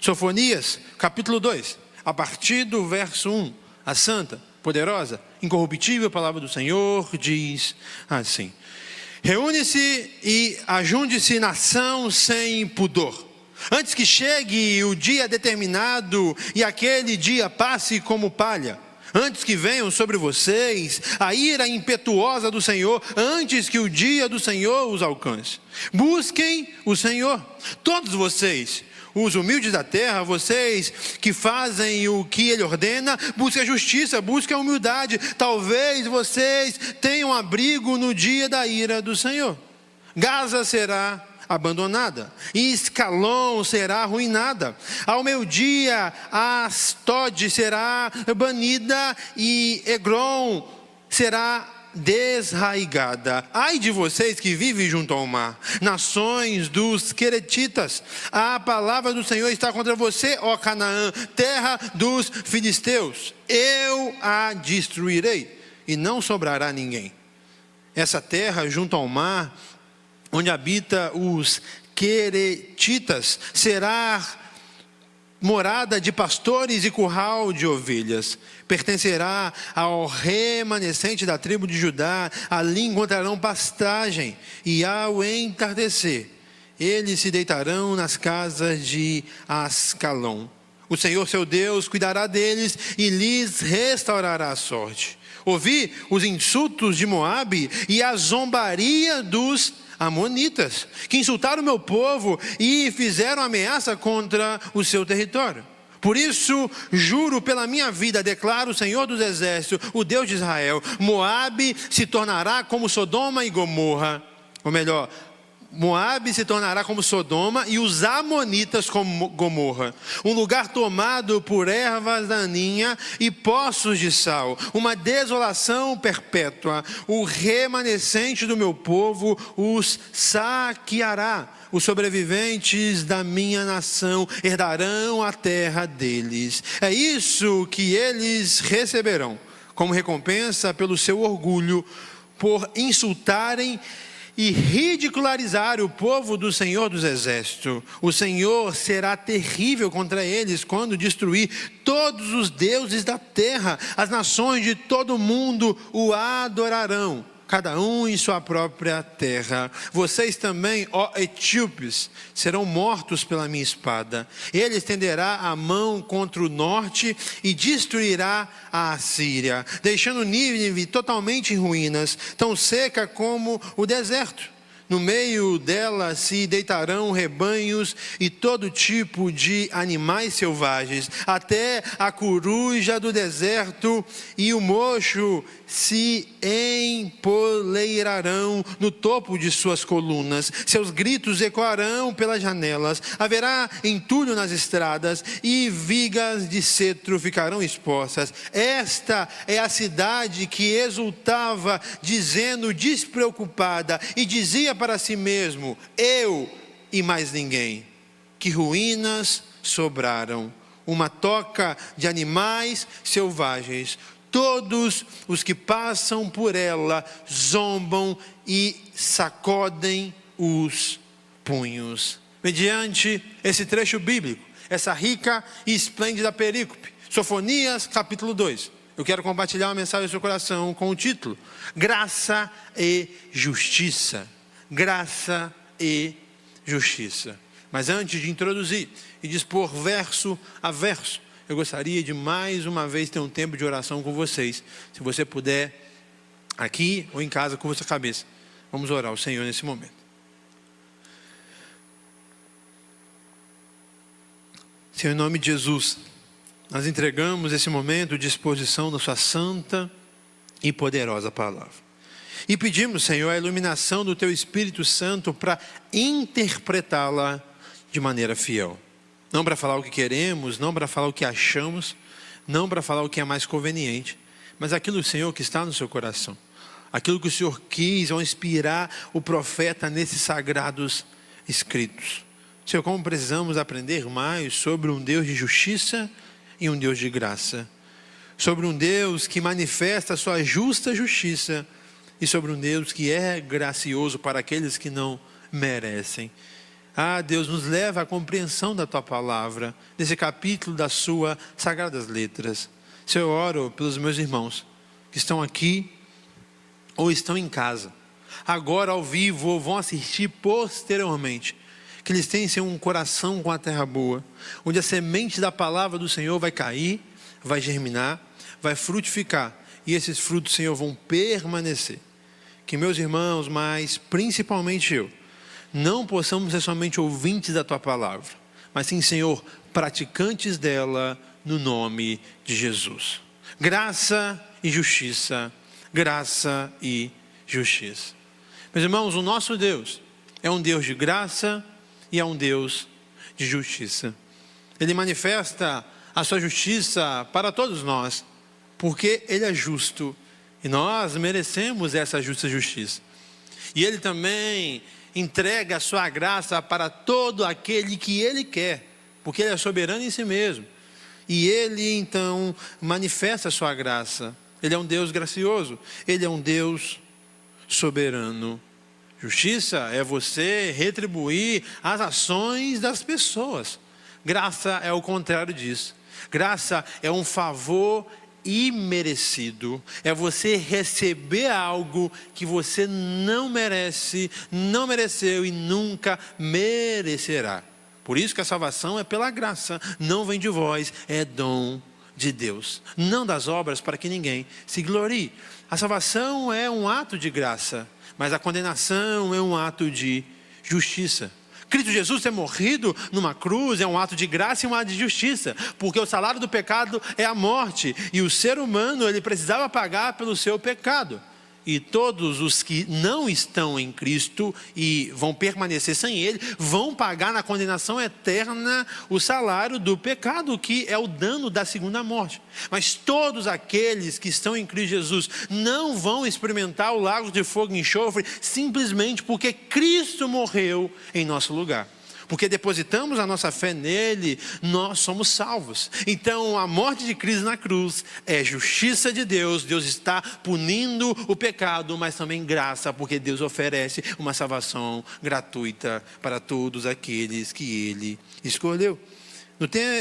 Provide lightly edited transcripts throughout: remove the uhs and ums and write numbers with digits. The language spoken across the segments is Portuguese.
Sofonias, capítulo 2, a partir do verso 1, a santa, poderosa, incorruptível palavra do Senhor diz assim: reúne-se e ajunte-se nação sem pudor, antes que chegue o dia determinado e aquele dia passe como palha. Antes que venham sobre vocês a ira impetuosa do Senhor, antes que o dia do Senhor os alcance. Busquem o Senhor, todos vocês, os humildes da terra, vocês que fazem o que Ele ordena. Busquem a justiça, busquem a humildade. Talvez vocês tenham abrigo no dia da ira do Senhor. Gaza será abandonada, e Escalon será arruinada. Ao meio-dia, Astode será banida e Egron será desraigada. Ai de vocês que vivem junto ao mar, nações dos queretitas, a palavra do Senhor está contra você, ó Canaã, terra dos filisteus. Eu a destruirei e não sobrará ninguém. Essa terra junto ao mar, onde habita os queretitas, será morada de pastores e curral de ovelhas. Pertencerá ao remanescente da tribo de Judá. Ali encontrarão pastagem, e ao entardecer eles se deitarão nas casas de Ascalon. O Senhor seu Deus cuidará deles e lhes restaurará a sorte. Ouvi os insultos de Moabe e a zombaria dos amonitas, que insultaram o meu povo e fizeram ameaça contra o seu território. Por isso, juro pela minha vida, declara o Senhor dos Exércitos, o Deus de Israel: Moabe se tornará como Sodoma e Gomorra. Ou melhor, Moabe se tornará como Sodoma e os amonitas como Gomorra, um lugar tomado por ervas daninhas e poços de sal, uma desolação perpétua. O remanescente do meu povo os saqueará. Os sobreviventes da minha nação herdarão a terra deles. É isso que eles receberão como recompensa pelo seu orgulho, por insultarem e ridicularizar o povo do Senhor dos Exércitos. O Senhor será terrível contra eles quando destruir todos os deuses da terra. As nações de todo o mundo o adorarão, cada um em sua própria terra. Vocês também, ó etíopes, serão mortos pela minha espada. Ele estenderá a mão contra o norte e destruirá a Assíria, deixando Nínive totalmente em ruínas, tão seca como o deserto. No meio dela se deitarão rebanhos e todo tipo de animais selvagens, até a coruja do deserto e o mocho se empoleirarão no topo de suas colunas. Seus gritos ecoarão pelas janelas. Haverá entulho nas estradas e vigas de cetro ficarão expostas. Esta é a cidade que exultava, dizendo despreocupada, e dizia para si mesmo: eu e mais ninguém. Que ruínas sobraram, uma toca de animais selvagens. Todos os que passam por ela zombam e sacodem os punhos. Mediante esse trecho bíblico, essa rica e esplêndida perícope, Sofonias capítulo 2, eu quero compartilhar uma mensagem no seu coração com o título: Graça e Justiça. Graça e Justiça. Mas antes de introduzir e dispor verso a verso, eu gostaria de mais uma vez ter um tempo de oração com vocês. Se você puder, aqui ou em casa, com a sua cabeça, vamos orar ao Senhor nesse momento. Senhor, em nome de Jesus, nós entregamos esse momento de exposição da sua santa e poderosa palavra. E pedimos, Senhor, a iluminação do Teu Espírito Santo para interpretá-la de maneira fiel. Não para falar o que queremos, não para falar o que achamos, não para falar o que é mais conveniente, mas aquilo, Senhor, que está no seu coração. Aquilo que o Senhor quis ao inspirar o profeta nesses sagrados escritos. Senhor, como precisamos aprender mais sobre um Deus de justiça e um Deus de graça. Sobre um Deus que manifesta a sua justa justiça e sobre um Deus que é gracioso para aqueles que não merecem. Deus, nos leva à compreensão da Tua palavra, nesse capítulo das Suas sagradas letras. Senhor, eu oro pelos meus irmãos que estão aqui ou estão em casa, agora ao vivo ou vão assistir posteriormente. Que eles tenham um coração com a terra boa, onde a semente da palavra do Senhor vai cair, vai germinar, vai frutificar. E esses frutos, Senhor, vão permanecer. Que meus irmãos, mas principalmente eu, não possamos ser somente ouvintes da Tua palavra, mas sim, Senhor, praticantes dela, no nome de Jesus. Graça e justiça, graça e justiça. Meus irmãos, o nosso Deus é um Deus de graça e é um Deus de justiça. Ele manifesta a sua justiça para todos nós, porque Ele é justo e nós merecemos essa justa justiça. E Ele também entrega a sua graça para todo aquele que Ele quer, porque Ele é soberano em si mesmo. E Ele então manifesta a sua graça. Ele é um Deus gracioso, Ele é um Deus soberano. Justiça é você retribuir as ações das pessoas. Graça é o contrário disso. Graça é um favor imerecido. É você receber algo que você não merece, não mereceu e nunca merecerá. Por isso que a salvação é pela graça, não vem de vós, é dom de Deus, não das obras para que ninguém se glorie. A salvação é um ato de graça, mas a condenação é um ato de justiça. Cristo Jesus ter morrido numa cruz é um ato de graça e um ato de justiça, porque o salário do pecado é a morte, e o ser humano ele precisava pagar pelo seu pecado. E todos os que não estão em Cristo e vão permanecer sem Ele, vão pagar na condenação eterna o salário do pecado, que é o dano da segunda morte. Mas todos aqueles que estão em Cristo Jesus não vão experimentar o lago de fogo e enxofre, simplesmente porque Cristo morreu em nosso lugar. Porque depositamos a nossa fé nele, nós somos salvos. Então a morte de Cristo na cruz é justiça de Deus. Deus está punindo o pecado, mas também graça, porque Deus oferece uma salvação gratuita para todos aqueles que Ele escolheu.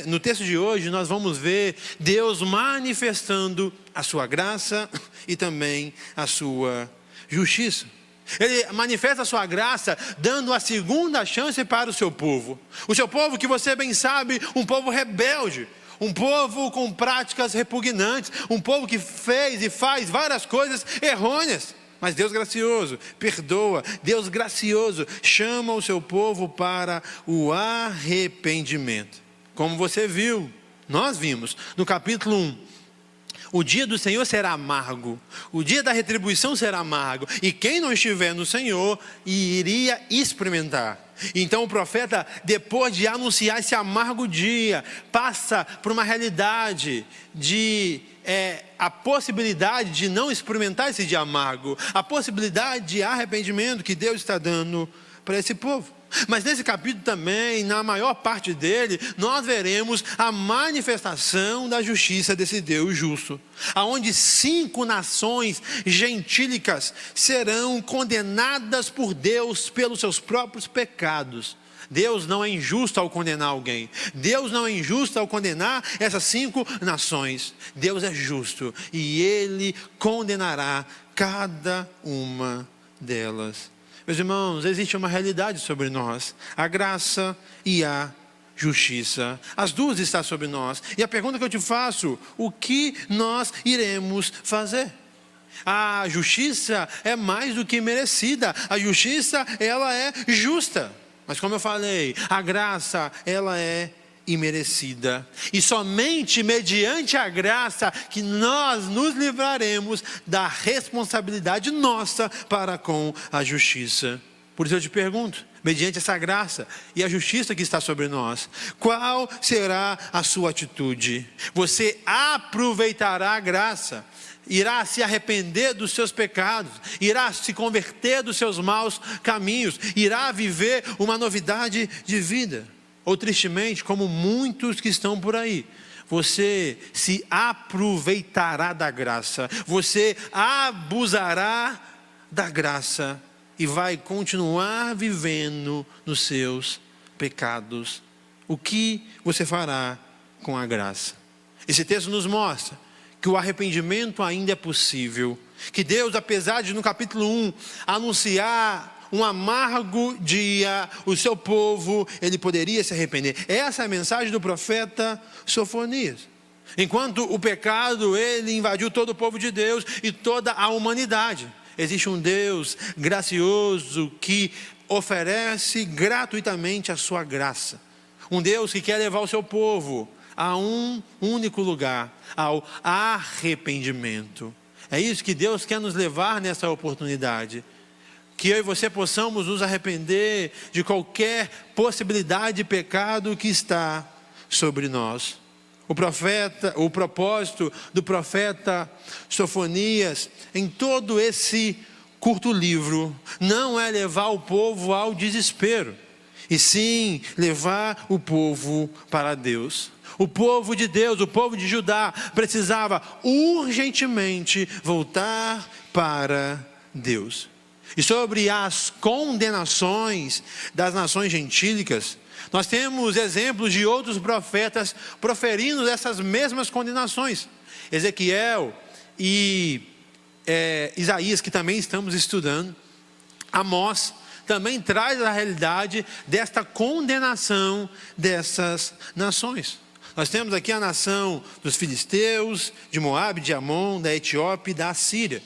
No texto de hoje nós vamos ver Deus manifestando a sua graça e também a sua justiça. Ele manifesta a sua graça, dando a segunda chance para o seu povo. O seu povo, que você bem sabe, um povo rebelde, um povo com práticas repugnantes, um povo que fez e faz várias coisas errôneas. Mas Deus gracioso perdoa, Deus gracioso chama o seu povo para o arrependimento. Como você viu, nós vimos no capítulo 1. O dia do Senhor será amargo, o dia da retribuição será amargo, e quem não estiver no Senhor iria experimentar. Então o profeta, depois de anunciar esse amargo dia, passa por uma realidade de a possibilidade de não experimentar esse dia amargo, a possibilidade de arrependimento que Deus está dando para esse povo. Mas nesse capítulo também, na maior parte dele, nós veremos a manifestação da justiça desse Deus justo, aonde 5 nações gentílicas serão condenadas por Deus pelos seus próprios pecados. Deus não é injusto ao condenar alguém. Deus não é injusto ao condenar essas 5 nações. Deus é justo e Ele condenará cada uma delas. Meus irmãos, existe uma realidade sobre nós, a graça e a justiça. As duas estão sobre nós. E a pergunta que eu te faço, o que nós iremos fazer? A justiça é mais do que merecida. A justiça, ela é justa. Mas como eu falei, a graça, ela é imerecida. E somente mediante a graça que nós nos livraremos da responsabilidade nossa para com a justiça. Por isso eu te pergunto, mediante essa graça e a justiça que está sobre nós, qual será a sua atitude? Você aproveitará a graça? Irá se arrepender dos seus pecados, irá se converter dos seus maus caminhos, irá viver uma novidade de vida? Ou tristemente, como muitos que estão por aí, você se aproveitará da graça, você abusará da graça e vai continuar vivendo nos seus pecados. O que você fará com a graça? Esse texto nos mostra que o arrependimento ainda é possível, que Deus, apesar de no capítulo 1 anunciar um amargo dia, o seu povo, ele poderia se arrepender. Essa é a mensagem do profeta Sofonias. Enquanto o pecado, ele invadiu todo o povo de Deus e toda a humanidade, existe um Deus gracioso que oferece gratuitamente a sua graça. Um Deus que quer levar o seu povo a um único lugar, ao arrependimento. É isso que Deus quer nos levar nessa oportunidade. Que eu e você possamos nos arrepender de qualquer possibilidade de pecado que está sobre nós. O propósito do profeta Sofonias, em todo esse curto livro, não é levar o povo ao desespero, e sim levar o povo para Deus. O povo de Deus, o povo de Judá, precisava urgentemente voltar para Deus. E sobre as condenações das nações gentílicas, nós temos exemplos de outros profetas proferindo essas mesmas condenações. Ezequiel e Isaías, que também estamos estudando. Amós também traz a realidade desta condenação dessas nações. Nós temos aqui a nação dos filisteus, de Moabe, de Amon, da Etiópia e da Assíria.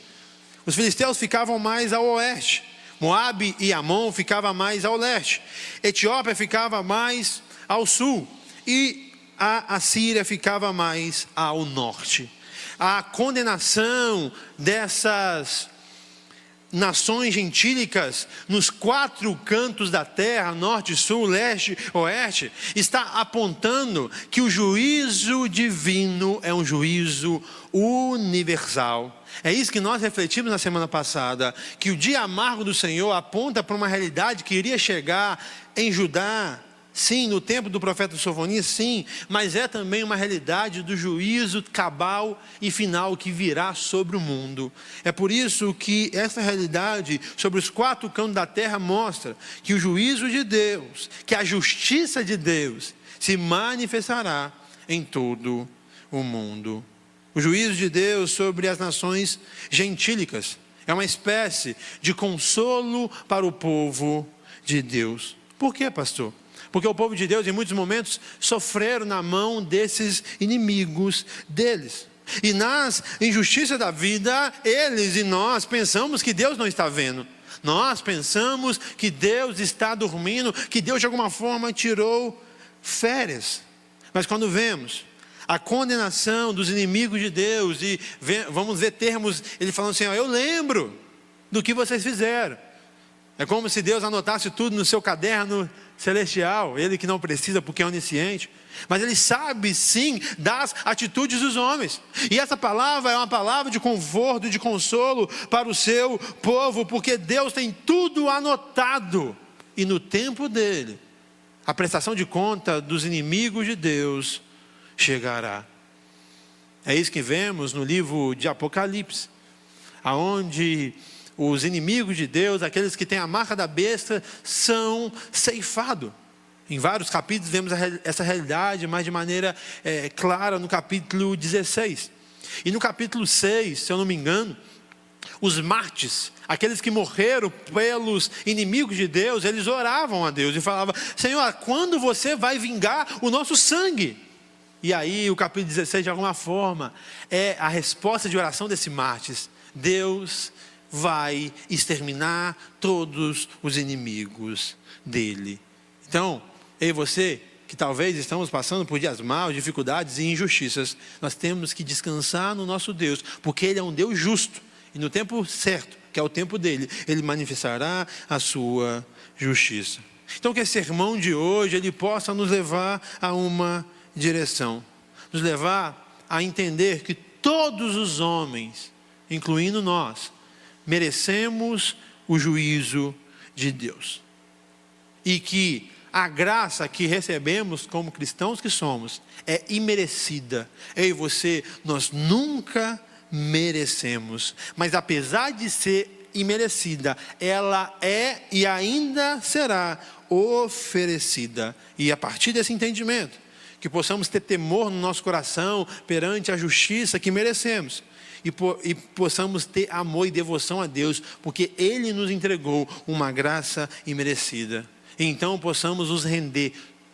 Os filisteus ficavam mais ao oeste. Moabe e Amon ficavam mais ao leste. Etiópia ficava mais ao sul. E a Assíria ficava mais ao norte. A condenação dessas nações gentílicas nos 4 cantos da terra, norte, sul, leste, oeste, está apontando que o juízo divino é um juízo universal. É isso que nós refletimos na semana passada, que o dia amargo do Senhor aponta para uma realidade que iria chegar em Judá, sim, no tempo do profeta Sofonias, sim, mas é também uma realidade do juízo cabal e final que virá sobre o mundo. É por isso que essa realidade sobre os 4 cantos da terra mostra que o juízo de Deus, que a justiça de Deus se manifestará em todo o mundo. O juízo de Deus sobre as nações gentílicas é uma espécie de consolo para o povo de Deus. Por quê, pastor? Porque o povo de Deus, em muitos momentos, sofreram na mão desses inimigos deles. E nas injustiças da vida, eles e nós pensamos que Deus não está vendo. Nós pensamos que Deus está dormindo, que Deus de alguma forma tirou férias. Mas quando vemos a condenação dos inimigos de Deus, e vamos ver termos, ele falando assim, eu lembro do que vocês fizeram. É como se Deus anotasse tudo no seu caderno celestial, ele que não precisa porque é onisciente, mas ele sabe sim das atitudes dos homens, e essa palavra é uma palavra de conforto, de consolo para o seu povo, porque Deus tem tudo anotado, e no tempo dele, a prestação de conta dos inimigos de Deus chegará. É isso que vemos no livro de Apocalipse, aonde os inimigos de Deus, aqueles que têm a marca da besta, são ceifados. Em vários capítulos vemos essa realidade, mas de maneira clara no capítulo 16. E no capítulo 6, se eu não me engano, os mártires, aqueles que morreram pelos inimigos de Deus, eles oravam a Deus e falavam, Senhor, quando você vai vingar o nosso sangue? E aí o capítulo 16, de alguma forma, é a resposta de oração desse mártires. Deus vai exterminar todos os inimigos dele. Então, eu e você, que talvez estamos passando por dias maus, dificuldades e injustiças, nós temos que descansar no nosso Deus, porque Ele é um Deus justo, e no tempo certo, que é o tempo dele, Ele manifestará a sua justiça. Então que esse sermão de hoje, ele possa nos levar a uma direção, nos levar a entender que todos os homens, incluindo nós, merecemos o juízo de Deus, e que a graça que recebemos como cristãos que somos é imerecida. Eu e você, nós nunca merecemos, mas apesar de ser imerecida, ela é e ainda será oferecida. E a partir desse entendimento, que possamos ter temor no nosso coração perante a justiça que merecemos, e possamos ter amor e devoção a Deus, porque Ele nos entregou uma graça imerecida. E então possamos nos render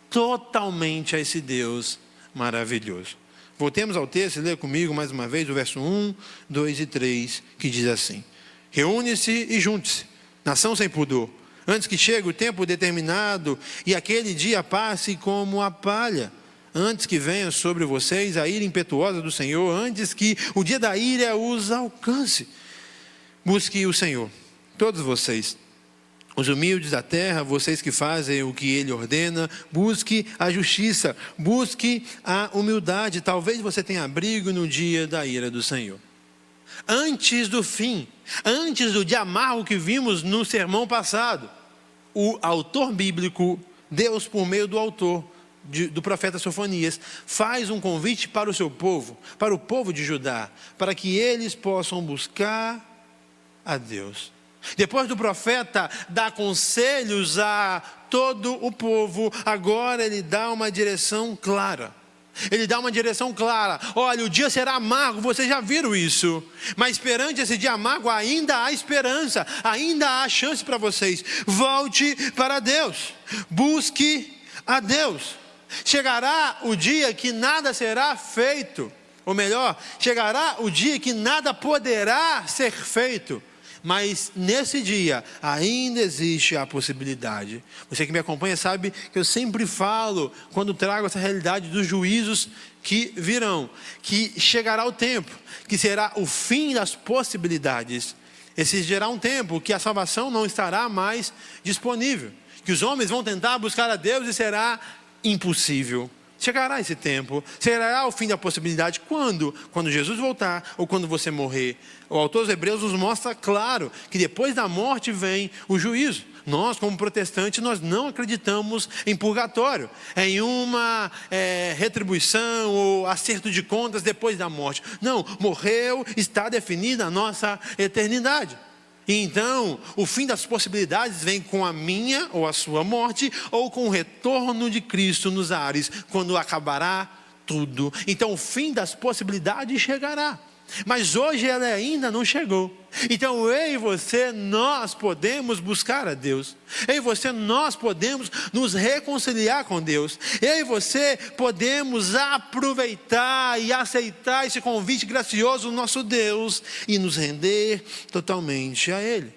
totalmente a esse Deus maravilhoso. Voltemos ao texto e lê comigo mais uma vez o verso 1, 2 e 3, que diz assim: reúne-se e junte-se, nação sem pudor, antes que chegue o tempo determinado e aquele dia passe como a palha, antes que venha sobre vocês a ira impetuosa do Senhor, antes que o dia da ira os alcance. Busque o Senhor, todos vocês, os humildes da terra, vocês que fazem o que Ele ordena. Busque a justiça, busque a humildade. Talvez você tenha abrigo no dia da ira do Senhor. Antes do fim, antes do dia amargo que vimos no sermão passado, o autor bíblico, Deus por meio do autor, do profeta Sofonias, faz um convite para o seu povo, para o povo de Judá, para que eles possam buscar a Deus. Depois do profeta dar conselhos a todo o povo, agora ele dá uma direção clara. Ele dá uma direção clara. Olha, o dia será amargo, vocês já viram isso. Mas perante esse dia amargo ainda há esperança, ainda há chance para vocês. Volte para Deus, busque a Deus. Chegará o dia que nada será feito, ou melhor, chegará o dia que nada poderá ser feito. Mas nesse dia ainda existe a possibilidade. Você que me acompanha sabe que eu sempre falo, quando trago essa realidade dos juízos que virão, que chegará o tempo, que será o fim das possibilidades. Esse será um tempo que a salvação não estará mais disponível, que os homens vão tentar buscar a Deus e será impossível. Chegará esse tempo, chegará o fim da possibilidade. Quando? Quando Jesus voltar ou quando você morrer. O autor dos Hebreus nos mostra claro que depois da morte vem o juízo. Nós, como protestantes, nós não acreditamos em purgatório, em uma retribuição ou acerto de contas depois da morte. Não, morreu, está definida a nossa eternidade. E então, o fim das possibilidades vem com a minha ou a sua morte, ou com o retorno de Cristo nos ares, quando acabará tudo. Então, o fim das possibilidades chegará. Mas hoje ela ainda não chegou. Então eu e você, nós podemos buscar a Deus. Eu e você, nós podemos nos reconciliar com Deus. Eu e você podemos aproveitar e aceitar esse convite gracioso do nosso Deus e nos render totalmente a Ele.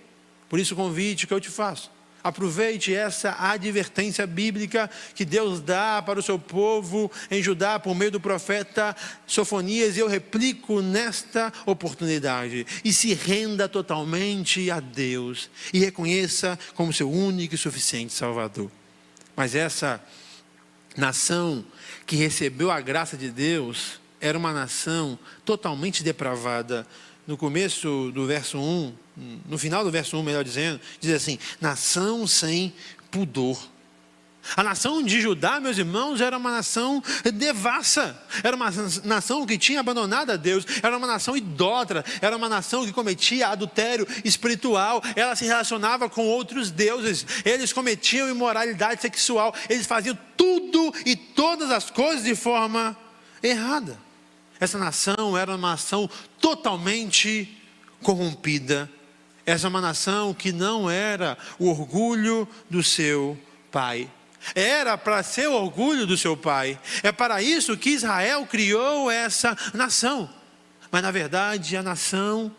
Por isso o convite que eu te faço: aproveite essa advertência bíblica que Deus dá para o seu povo em Judá por meio do profeta Sofonias, e eu replico nesta oportunidade. E se renda totalmente a Deus e reconheça como seu único e suficiente Salvador. Mas essa nação que recebeu a graça de Deus era uma nação totalmente depravada. No começo do verso 1, no final do verso 1, melhor dizendo, diz assim: nação sem pudor. A nação de Judá, meus irmãos, era uma nação devassa. Era uma nação que tinha abandonado a Deus. Era uma nação idólatra. Era uma nação que cometia adultério espiritual. Ela se relacionava com outros deuses. Eles cometiam imoralidade sexual. Eles faziam tudo e todas as coisas de forma errada. Essa nação era uma nação totalmente corrompida. Essa é uma nação que não era o orgulho do seu pai. Era para ser o orgulho do seu pai. É para isso que Israel criou essa nação. Mas na verdade a nação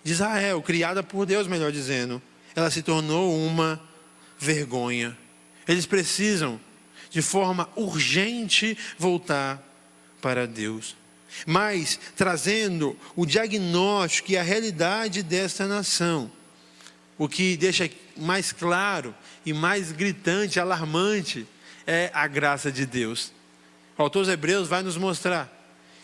de Israel, criada por Deus, melhor dizendo, ela se tornou uma vergonha. Eles precisam de forma urgente voltar para Deus. Mas trazendo o diagnóstico e a realidade dessa nação, o que deixa mais claro e mais gritante, alarmante, é a graça de Deus. O autor dos Hebreus vai nos mostrar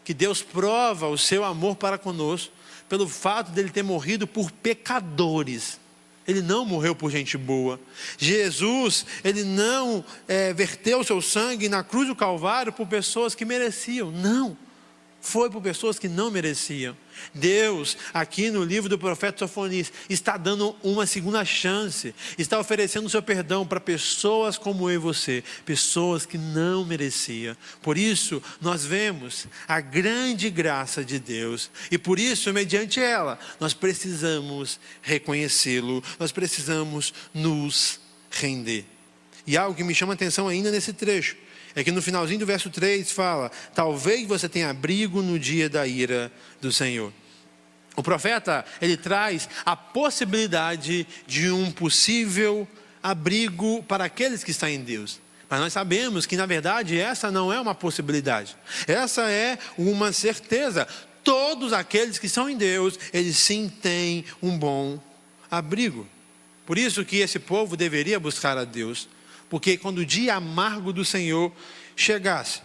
que Deus prova o seu amor para conosco pelo fato dele ter morrido por pecadores. Ele não morreu por gente boa. Jesus, ele não verteu o seu sangue na cruz do Calvário por pessoas que mereciam. Não. foi por pessoas que não mereciam. Deus, aqui no livro do profeta Sofonias, está dando uma segunda chance, está oferecendo o seu perdão para pessoas como eu e você, pessoas que não mereciam. Por isso, nós vemos a grande graça de Deus, e por isso, mediante ela, nós precisamos reconhecê-lo, nós precisamos nos render. E algo que me chama a atenção ainda nesse trecho, é que no finalzinho do verso 3 fala: talvez você tenha abrigo no dia da ira do Senhor. O profeta, ele traz a possibilidade de um possível abrigo para aqueles que estão em Deus. Mas nós sabemos que na verdade essa não é uma possibilidade, essa é uma certeza. Todos aqueles que são em Deus, eles sim têm um bom abrigo. Por isso que esse povo deveria buscar a Deus. Porque quando o dia amargo do Senhor chegasse,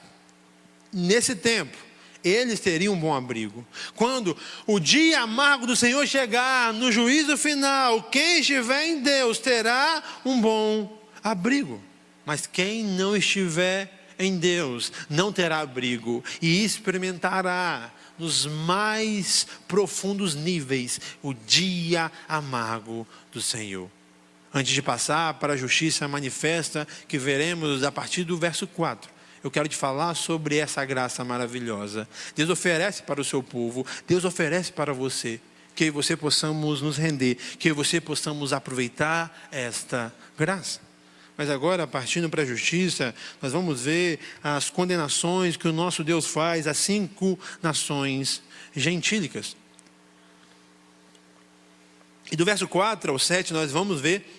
nesse tempo, eles teriam um bom abrigo. Quando o dia amargo do Senhor chegar, no juízo final, quem estiver em Deus terá um bom abrigo. Mas quem não estiver em Deus não terá abrigo e experimentará nos mais profundos níveis o dia amargo do Senhor. Antes de passar para a justiça manifesta, que veremos a partir do verso 4, eu quero te falar sobre essa graça maravilhosa. Deus oferece para o seu povo, Deus oferece para você, que você possamos nos render, que você possamos aproveitar esta graça. Mas agora, partindo para a justiça, nós vamos ver as condenações que o nosso Deus faz às 5 nações gentílicas. E do verso 4 ao 7 nós vamos ver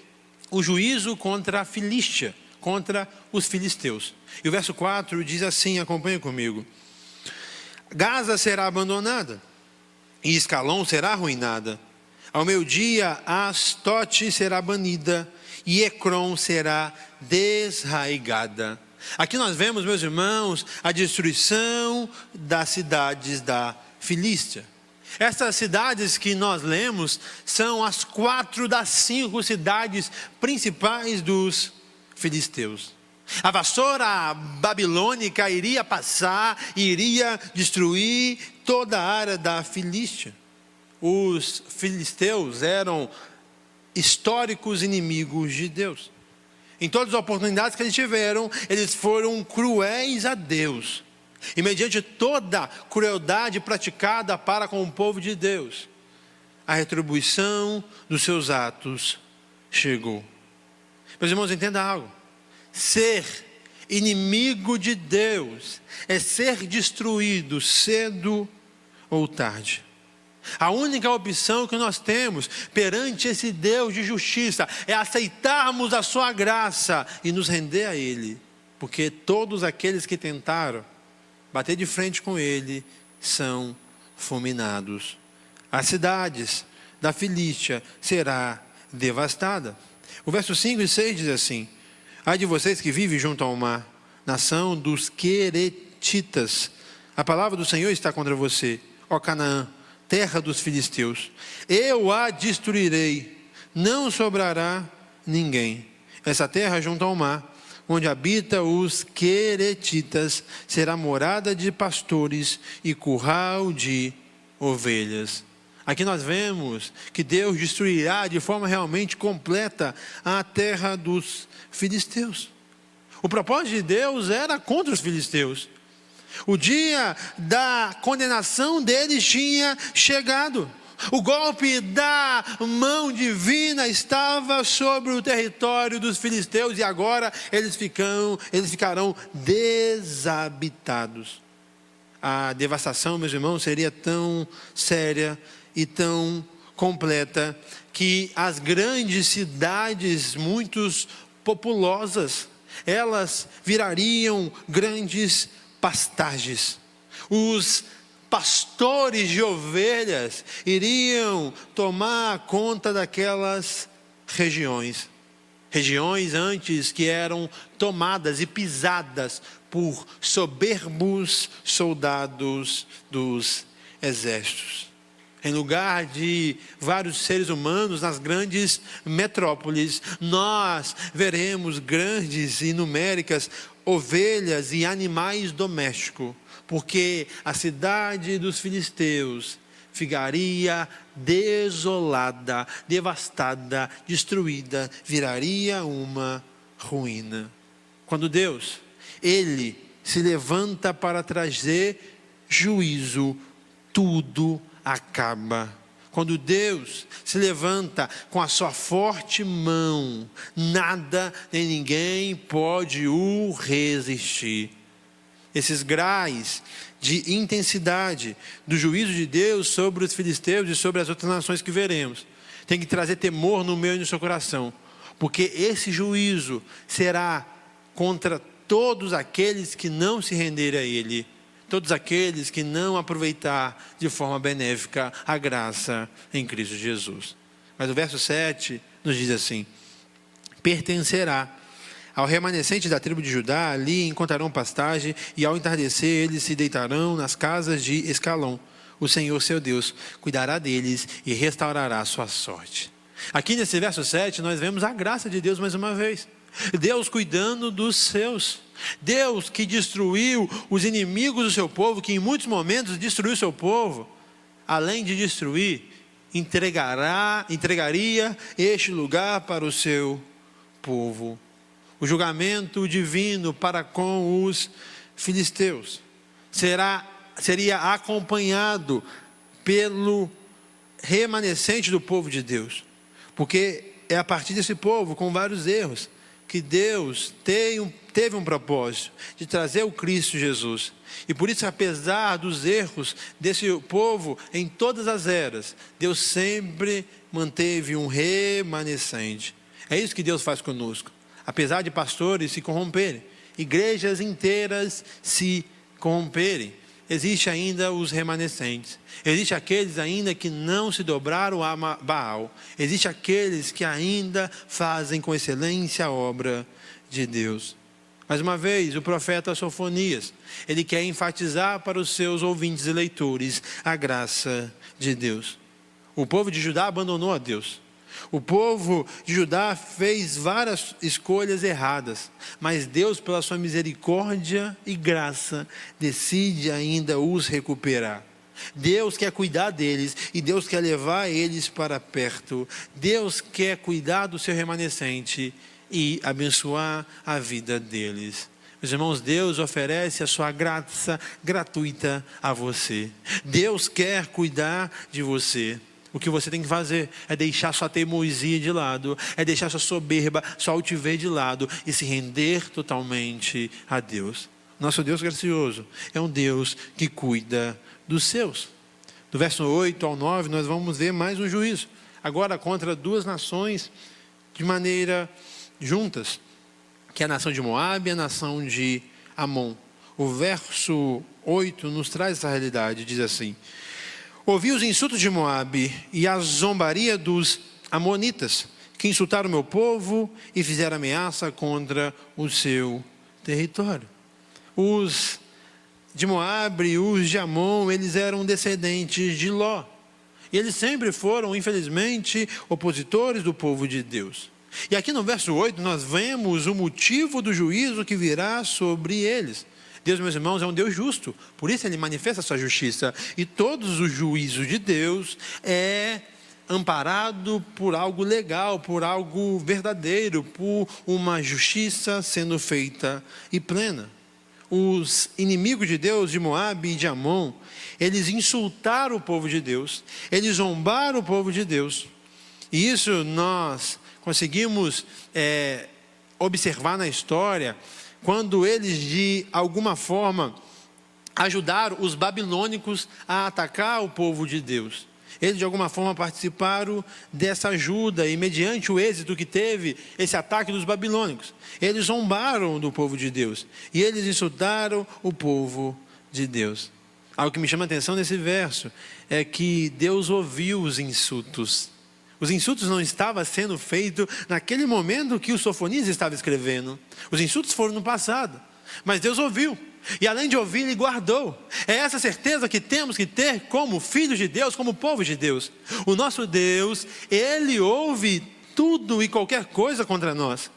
o juízo contra a Filístia, contra os filisteus. E o verso 4 diz assim, acompanha comigo: Gaza será abandonada, e Escalon será arruinada. Ao meio-dia, Astote será banida, e Ecrom será desraigada. Aqui nós vemos, meus irmãos, a destruição das cidades da Filístia. Essas cidades que nós lemos são as 4 das 5 cidades principais dos filisteus. A vassoura babilônica iria passar e iria destruir toda a área da Filístia. Os filisteus eram históricos inimigos de Deus. Em todas as oportunidades que eles tiveram, eles foram cruéis a Deus. E mediante toda a crueldade praticada para com o povo de Deus, a retribuição dos seus atos chegou. Meus irmãos, entenda algo: ser inimigo de Deus é ser destruído cedo ou tarde. A única opção que nós temos perante esse Deus de justiça é aceitarmos a sua graça e nos render a Ele, porque todos aqueles que tentaram bater de frente com Ele são fulminados. As cidades da Filístia será devastada. O verso 5 e 6 diz assim: ai de vocês que vivem junto ao mar, nação dos Queretitas, a palavra do Senhor está contra você, ó Canaã, terra dos filisteus. Eu a destruirei, não sobrará ninguém. Essa terra junto ao mar, onde habita os Queretitas, será morada de pastores e curral de ovelhas. Aqui nós vemos que Deus destruirá de forma realmente completa a terra dos filisteus. O propósito de Deus era contra os filisteus. O dia da condenação deles tinha chegado. O golpe da mão divina estava sobre o território dos filisteus e agora eles ficarão desabitados. A devastação, meus irmãos, seria tão séria e tão completa que as grandes cidades, muito populosas, elas virariam grandes pastagens. Os pastores de ovelhas iriam tomar conta daquelas regiões antes que eram tomadas e pisadas por soberbos soldados dos exércitos. Em lugar de vários seres humanos nas grandes metrópoles, nós veremos grandes e numéricas ovelhas e animais domésticos, porque a cidade dos filisteus ficaria desolada, devastada, destruída, viraria uma ruína. Quando Deus, Ele se levanta para trazer juízo, tudo acaba. Quando Deus se levanta com a sua forte mão, nada nem ninguém pode o resistir. Esses graus de intensidade do juízo de Deus sobre os filisteus e sobre as outras nações que veremos, tem que trazer temor no meu e no seu coração, porque esse juízo será contra todos aqueles que não se renderem a Ele, todos aqueles que não aproveitar de forma benéfica a graça em Cristo Jesus. Mas o verso 7 nos diz assim: pertencerá ao remanescente da tribo de Judá, ali encontrarão pastagem, e ao entardecer eles se deitarão nas casas de Escalão. O Senhor seu Deus cuidará deles e restaurará a sua sorte. Aqui nesse verso 7 nós vemos a graça de Deus mais uma vez. Deus cuidando dos seus. Deus que destruiu os inimigos do seu povo, que em muitos momentos destruiu o seu povo, além de destruir, entregaria este lugar para o seu povo. O julgamento divino para com os filisteus seria acompanhado pelo remanescente do povo de Deus, porque é a partir desse povo, com vários erros, que Deus teve um propósito de trazer o Cristo Jesus. E por isso, apesar dos erros desse povo em todas as eras, Deus sempre manteve um remanescente. É isso que Deus faz conosco. Apesar de pastores se corromperem, igrejas inteiras se corromperem, existe ainda os remanescentes. Existe aqueles ainda que não se dobraram a Baal. Existe aqueles que ainda fazem com excelência a obra de Deus. Mais uma vez, o profeta Sofonias, ele quer enfatizar para os seus ouvintes e leitores a graça de Deus. O povo de Judá abandonou a Deus. O povo de Judá fez várias escolhas erradas, mas Deus, pela sua misericórdia e graça, decide ainda os recuperar. Deus quer cuidar deles e Deus quer levar eles para perto. Deus quer cuidar do seu remanescente e abençoar a vida deles. Meus irmãos, Deus oferece a sua graça gratuita a você. Deus quer cuidar de você. O que você tem que fazer é deixar sua teimosia de lado, é deixar sua soberba, sua altivez de lado e se render totalmente a Deus. Nosso Deus gracioso é um Deus que cuida dos seus. Do verso 8 ao 9 nós vamos ver mais um juízo, agora contra duas nações de maneira juntas, que é a nação de Moabe e a nação de Amon. O verso 8 nos traz essa realidade, diz assim: ouvi os insultos de Moabe e a zombaria dos amonitas, que insultaram o meu povo e fizeram ameaça contra o seu território. Os de Moabe e os de Amon, eles eram descendentes de Ló. E eles sempre foram, infelizmente, opositores do povo de Deus. E aqui no verso 8 nós vemos o motivo do juízo que virá sobre eles. Deus, meus irmãos, é um Deus justo, por isso Ele manifesta a sua justiça. E todos os juízos de Deus é amparado por algo legal, por algo verdadeiro, por uma justiça sendo feita e plena. Os inimigos de Deus, de Moabe e de Amon, eles insultaram o povo de Deus, eles zombaram o povo de Deus. E isso nós conseguimos observar na história, quando eles de alguma forma ajudaram os babilônicos a atacar o povo de Deus. Eles de alguma forma participaram dessa ajuda e mediante o êxito que teve esse ataque dos babilônicos, eles zombaram do povo de Deus e eles insultaram o povo de Deus. Algo que me chama a atenção nesse verso é que Deus ouviu os insultos. Os insultos não estavam sendo feitos naquele momento que o Sofonias estava escrevendo. Os insultos foram no passado, mas Deus ouviu. E além de ouvir, Ele guardou. É essa certeza que temos que ter como filhos de Deus, como povo de Deus. O nosso Deus, Ele ouve tudo e qualquer coisa contra nós.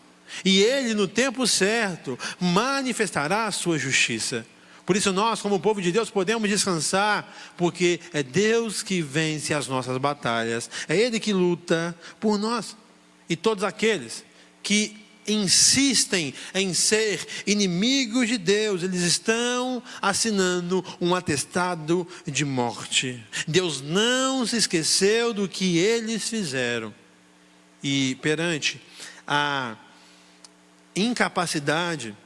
E Ele, no tempo certo, manifestará a sua justiça. Por isso nós, como povo de Deus, podemos descansar, porque é Deus que vence as nossas batalhas. É Ele que luta por nós. E todos aqueles que insistem em ser inimigos de Deus, eles estão assinando um atestado de morte. Deus não se esqueceu do que eles fizeram. E perante a incapacidade,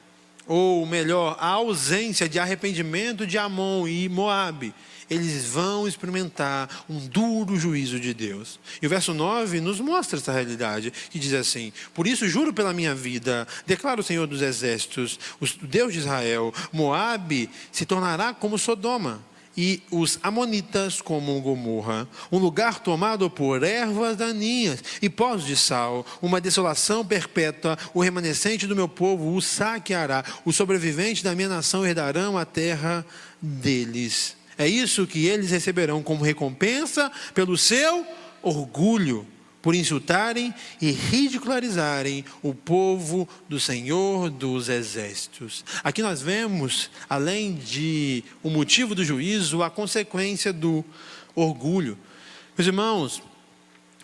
ou melhor, a ausência de arrependimento de Amon e Moabe, eles vão experimentar um duro juízo de Deus. E o verso 9 nos mostra essa realidade, que diz assim: por isso juro pela minha vida, declara o Senhor dos exércitos, o Deus de Israel, Moabe se tornará como Sodoma, e os amonitas como Gomorra, um lugar tomado por ervas daninhas e poços de sal, uma desolação perpétua. O remanescente do meu povo o saqueará, os sobreviventes da minha nação herdarão a terra deles. É isso que eles receberão como recompensa pelo seu orgulho, por insultarem e ridicularizarem o povo do Senhor dos exércitos. Aqui nós vemos, além de o motivo do juízo, a consequência do orgulho. Meus irmãos,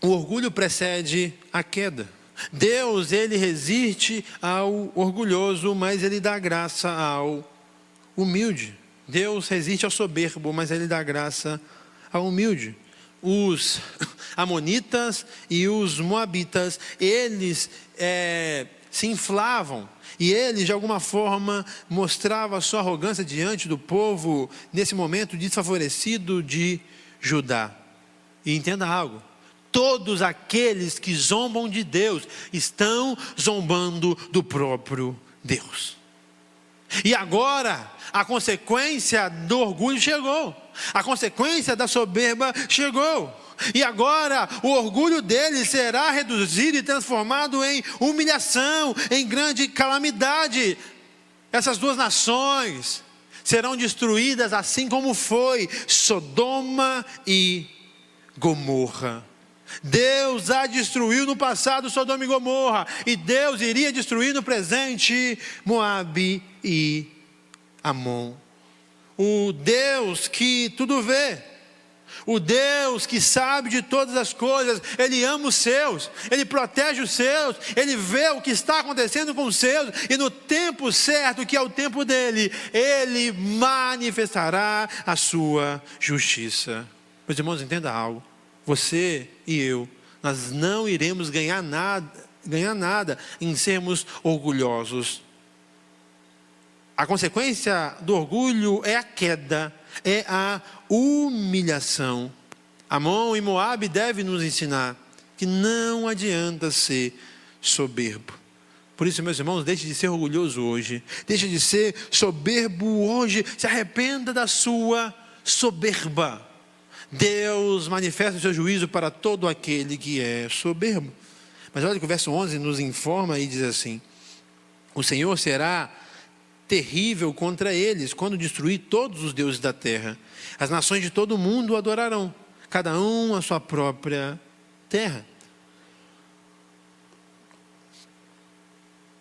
o orgulho precede a queda. Deus, Ele resiste ao orgulhoso, mas Ele dá graça ao humilde. Deus resiste ao soberbo, mas Ele dá graça ao humilde. Os amonitas e os moabitas, eles se inflavam, e eles de alguma forma mostravam a sua arrogância diante do povo, nesse momento desfavorecido de Judá. E entenda algo: todos aqueles que zombam de Deus, estão zombando do próprio Deus. E agora, a consequência do orgulho chegou. A consequência da soberba chegou. E agora, o orgulho deles será reduzido e transformado em humilhação, em grande calamidade. Essas duas nações serão destruídas assim como foi Sodoma e Gomorra. Deus a destruiu no passado Sodoma e Gomorra, e Deus iria destruir no presente Moabe e Amon. O Deus que tudo vê, o Deus que sabe de todas as coisas, Ele ama os seus, Ele protege os seus, Ele vê o que está acontecendo com os seus, e no tempo certo, que é o tempo dEle, Ele manifestará a sua justiça. Meus irmãos, entenda algo: você e eu, nós não iremos ganhar nada em sermos orgulhosos. A consequência do orgulho é a queda, é a humilhação. Amon e Moabe devem nos ensinar que não adianta ser soberbo. Por isso, meus irmãos, deixe de ser orgulhoso hoje, deixe de ser soberbo hoje, se arrependa da sua soberba. Deus manifesta o seu juízo para todo aquele que é soberbo. Mas olha que o verso 11 nos informa e diz assim: o Senhor será terrível contra eles quando destruir todos os deuses da terra. As nações de todo o mundo o adorarão, cada um a sua própria terra.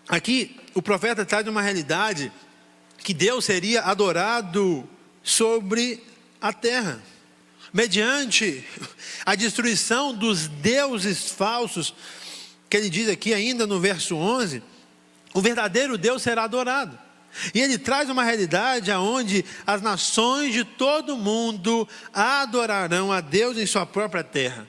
Aqui o profeta traz uma realidade que Deus seria adorado sobre a terra, mediante a destruição dos deuses falsos, que ele diz aqui ainda no verso 11, o verdadeiro Deus será adorado. E ele traz uma realidade onde as nações de todo mundo adorarão a Deus em sua própria terra.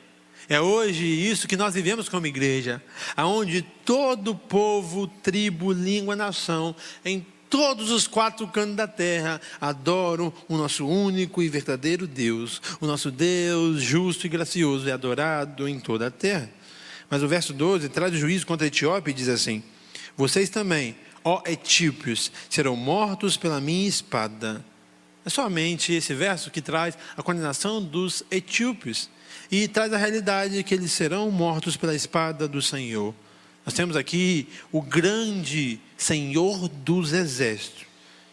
É hoje isso que nós vivemos como igreja, onde todo povo, tribo, língua, nação, em todos os 4 cantos da terra, adoram o nosso único e verdadeiro Deus. O nosso Deus justo e gracioso é adorado em toda a terra. Mas o verso 12 traz o juízo contra a Etiópia e diz assim: vocês também, ó etíopes, serão mortos pela minha espada. É somente esse verso que traz a condenação dos etíopes e traz a realidade que eles serão mortos pela espada do Senhor. Nós temos aqui o grande Senhor dos exércitos,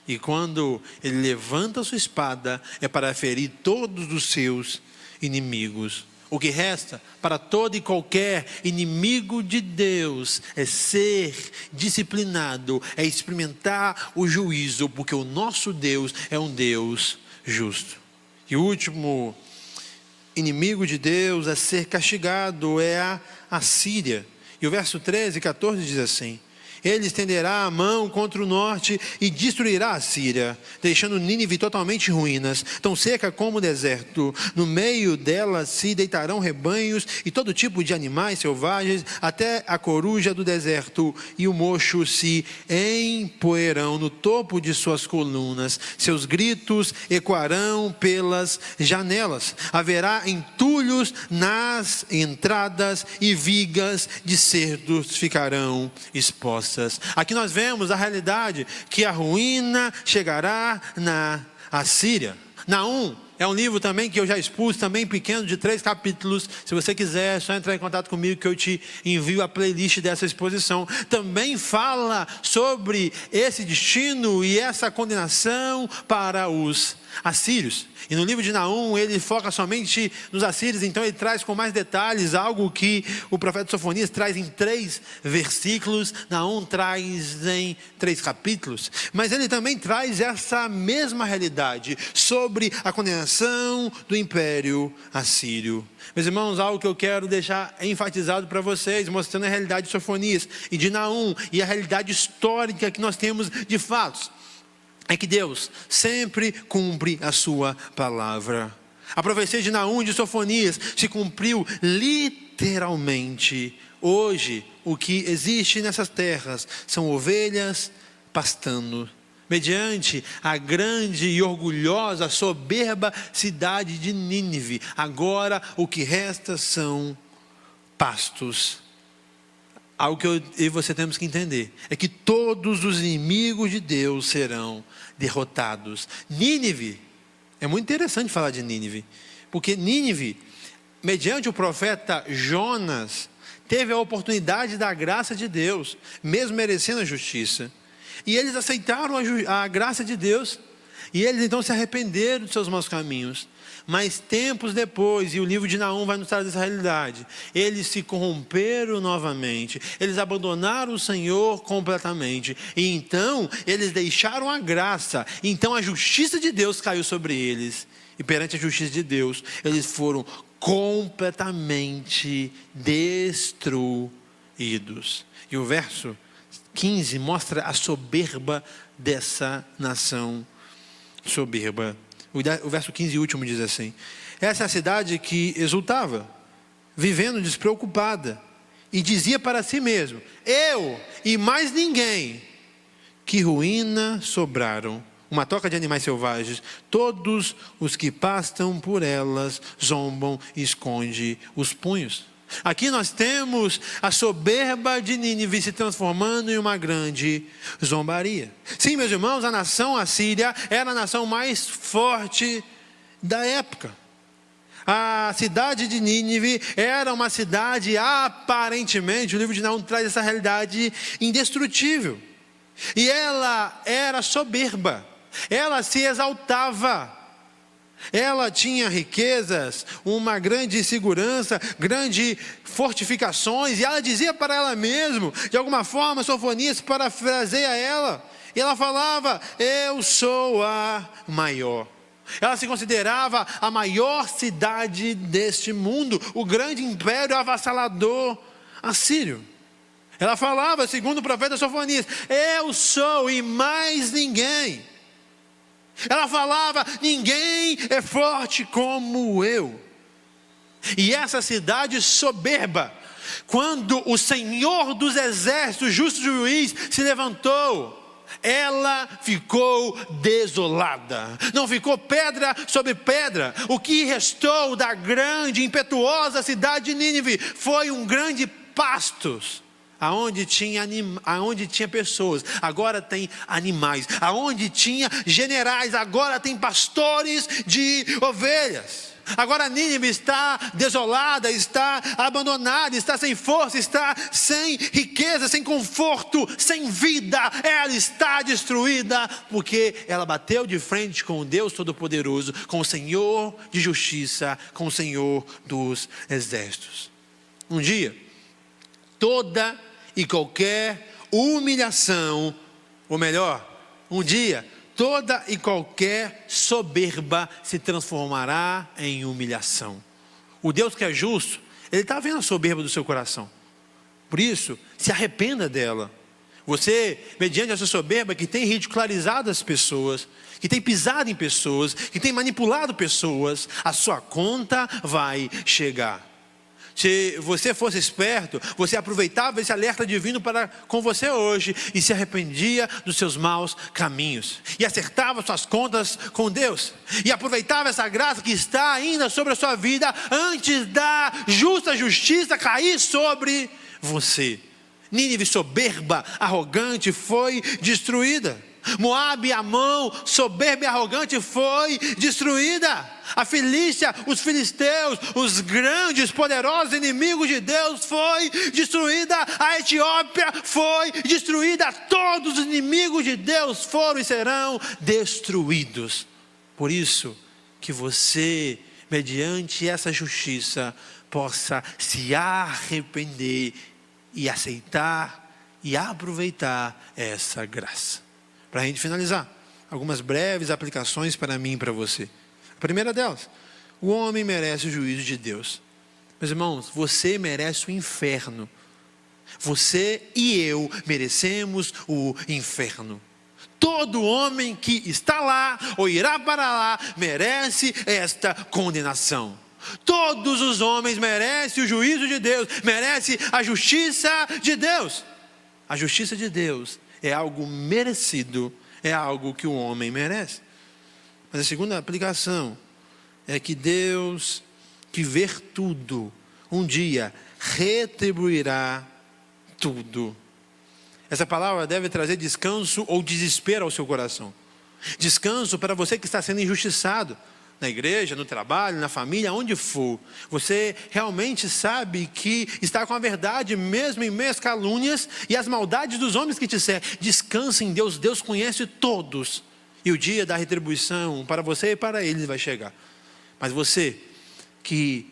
e quando Ele levanta a sua espada, é para ferir todos os seus inimigos. O que resta para todo e qualquer inimigo de Deus é ser disciplinado, é experimentar o juízo, porque o nosso Deus é um Deus justo. E o último inimigo de Deus a ser castigado é a Assíria. E o verso 13 e 14 diz assim: ele estenderá a mão contra o norte e destruirá a Síria, deixando Nínive totalmente em ruínas, tão seca como o deserto. No meio dela se deitarão rebanhos e todo tipo de animais selvagens, até a coruja do deserto e o mocho se empoeirão no topo de suas colunas. Seus gritos ecoarão pelas janelas. Haverá entulhos nas entradas e vigas de cerdos ficarão expostas. Aqui nós vemos a realidade que a ruína chegará na Assíria. Naum é um livro também que eu já expus, também pequeno, de 3 capítulos. Se você quiser, é só entrar em contato comigo que eu te envio a playlist dessa exposição. Também fala sobre esse destino e essa condenação para os assírios. E no livro de Naum ele foca somente nos assírios, então ele traz com mais detalhes algo que o profeta Sofonias traz em 3 versículos, Naum traz em 3 capítulos, mas ele também traz essa mesma realidade sobre a condenação do império assírio. Meus irmãos, algo que eu quero deixar enfatizado para vocês, mostrando a realidade de Sofonias e de Naum e a realidade histórica que nós temos de fatos, é que Deus sempre cumpre a sua palavra. A profecia de Naum e de Sofonias se cumpriu literalmente. Hoje, o que existe nessas terras são ovelhas pastando, mediante a grande e orgulhosa, soberba cidade de Nínive. Agora, o que resta são pastos. Algo que eu e você temos que entender é que todos os inimigos de Deus serão derrotados. Nínive, é muito interessante falar de Nínive, porque Nínive, mediante o profeta Jonas, teve a oportunidade da graça de Deus, mesmo merecendo a justiça. E eles aceitaram a graça de Deus, e eles então se arrependeram dos seus maus caminhos. Mas tempos depois, e o livro de Naum vai nos trazer essa realidade, eles se corromperam novamente, eles abandonaram o Senhor completamente, e então eles deixaram a graça, então a justiça de Deus caiu sobre eles, e perante a justiça de Deus, eles foram completamente destruídos. E o verso 15 mostra a soberba dessa nação soberba. O verso 15 e último diz assim: essa é a cidade que exultava, vivendo despreocupada, e dizia para si mesmo: eu e mais ninguém, que ruína sobraram, uma toca de animais selvagens, todos os que pastam por elas zombam e esconde os punhos. Aqui nós temos a soberba de Nínive se transformando em uma grande zombaria. Sim, meus irmãos, a nação assíria era a nação mais forte da época. A cidade de Nínive era uma cidade aparentemente, o livro de Naum traz essa realidade, indestrutível. E ela era soberba, ela se exaltava. Ela tinha riquezas, uma grande segurança, grandes fortificações, e ela dizia para ela mesma, de alguma forma, Sofonias parafraseia ela, e ela falava: eu sou a maior. Ela se considerava a maior cidade deste mundo, o grande império avassalador assírio. Ela falava, segundo o profeta Sofonias: eu sou e mais ninguém. Ela falava: ninguém é forte como eu. E essa cidade soberba, quando o Senhor dos exércitos, justo juiz, se levantou, ela ficou desolada. Não ficou pedra sobre pedra. O que restou da grande, impetuosa cidade de Nínive foi um grande pastos. Aonde tinha pessoas, agora tem animais. Aonde tinha generais, agora tem pastores de ovelhas. Agora Nínive está desolada, está abandonada, está sem força, está sem riqueza, sem conforto, sem vida. Ela está destruída porque ela bateu de frente com o Deus Todo-Poderoso, com o Senhor de justiça, com o Senhor dos exércitos. Um dia, toda e qualquer humilhação, ou melhor, um dia, toda e qualquer soberba se transformará em humilhação. O Deus que é justo, Ele está vendo a soberba do seu coração. Por isso, se arrependa dela. Você, mediante essa soberba que tem ridicularizado as pessoas, que tem pisado em pessoas, que tem manipulado pessoas, a sua conta vai chegar. Se você fosse esperto, você aproveitava esse alerta divino para com você hoje e se arrependia dos seus maus caminhos. E acertava suas contas com Deus. E aproveitava essa graça que está ainda sobre a sua vida antes da justa justiça cair sobre você. Nínive soberba, arrogante, foi destruída. Moabe, Amon, soberba e arrogante, foi destruída. A Filístia, os filisteus, os grandes, poderosos inimigos de Deus, foi destruída. A Etiópia foi destruída. Todos os inimigos de Deus foram e serão destruídos. Por isso que você, mediante essa justiça, possa se arrepender e aceitar e aproveitar essa graça. Para a gente finalizar, algumas breves aplicações para mim e para você. A primeira delas, o homem merece o juízo de Deus. Meus irmãos, você merece o inferno. Você e eu merecemos o inferno. Todo homem que está lá ou irá para lá merece esta condenação. Todos os homens merecem o juízo de Deus, merecem a justiça de Deus. A justiça de Deus é algo merecido, é algo que o homem merece. Mas a segunda aplicação é que Deus, que vê tudo, um dia retribuirá tudo. Essa palavra deve trazer descanso ou desespero ao seu coração. Descanso para você que está sendo injustiçado, na igreja, no trabalho, na família, onde for. Você realmente sabe que está com a verdade mesmo em meio às calúnias e as maldades dos homens que te servem. Descansa em Deus, Deus conhece todos. E o dia da retribuição para você e para eles vai chegar. Mas você que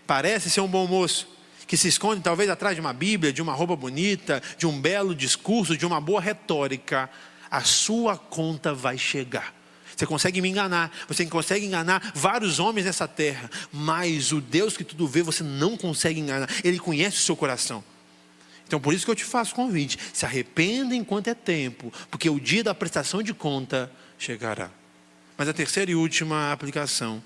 parece ser um bom moço, que se esconde talvez atrás de uma Bíblia, de uma roupa bonita, de um belo discurso, de uma boa retórica, a sua conta vai chegar. Você consegue me enganar, você consegue enganar vários homens nessa terra, mas o Deus que tudo vê, você não consegue enganar. Ele conhece o seu coração. Então por isso que eu te faço convite, se arrependa enquanto é tempo, porque o dia da prestação de conta chegará. Mas a terceira e última aplicação,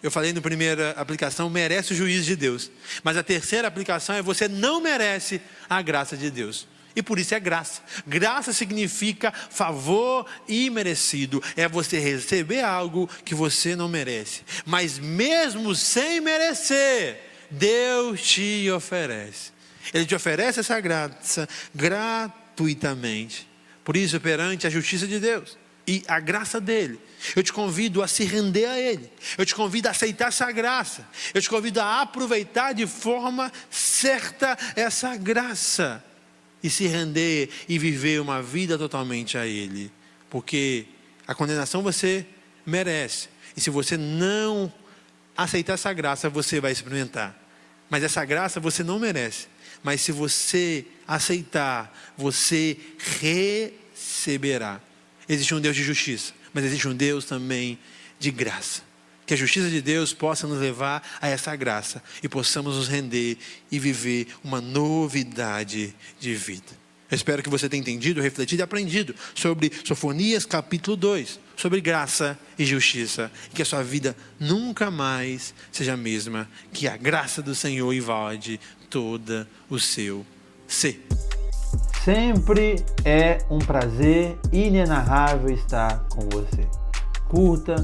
eu falei na primeira aplicação, merece o juízo de Deus, mas a terceira aplicação é você não merece a graça de Deus. E por isso é graça. Graça significa favor imerecido. É você receber algo que você não merece. Mas mesmo sem merecer, Deus te oferece. Ele te oferece essa graça gratuitamente. Por isso, perante a justiça de Deus e a graça dele, eu te convido a se render a ele. Eu te convido a aceitar essa graça. Eu te convido a aproveitar de forma certa essa graça. E se render e viver uma vida totalmente a Ele. Porque a condenação você merece. E se você não aceitar essa graça, você vai experimentar. Mas essa graça você não merece. Mas se você aceitar, você receberá. Existe um Deus de justiça, mas existe um Deus também de graça. Que a justiça de Deus possa nos levar a essa graça e possamos nos render e viver uma novidade de vida. Eu espero que você tenha entendido, refletido e aprendido sobre Sofonias capítulo 2, sobre graça e justiça. E que a sua vida nunca mais seja a mesma, que a graça do Senhor invade todo o seu ser. Sempre é um prazer inenarrável estar com você. Curta,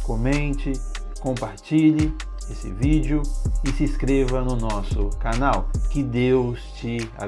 comente, compartilhe esse vídeo e se inscreva no nosso canal. Que Deus te abençoe.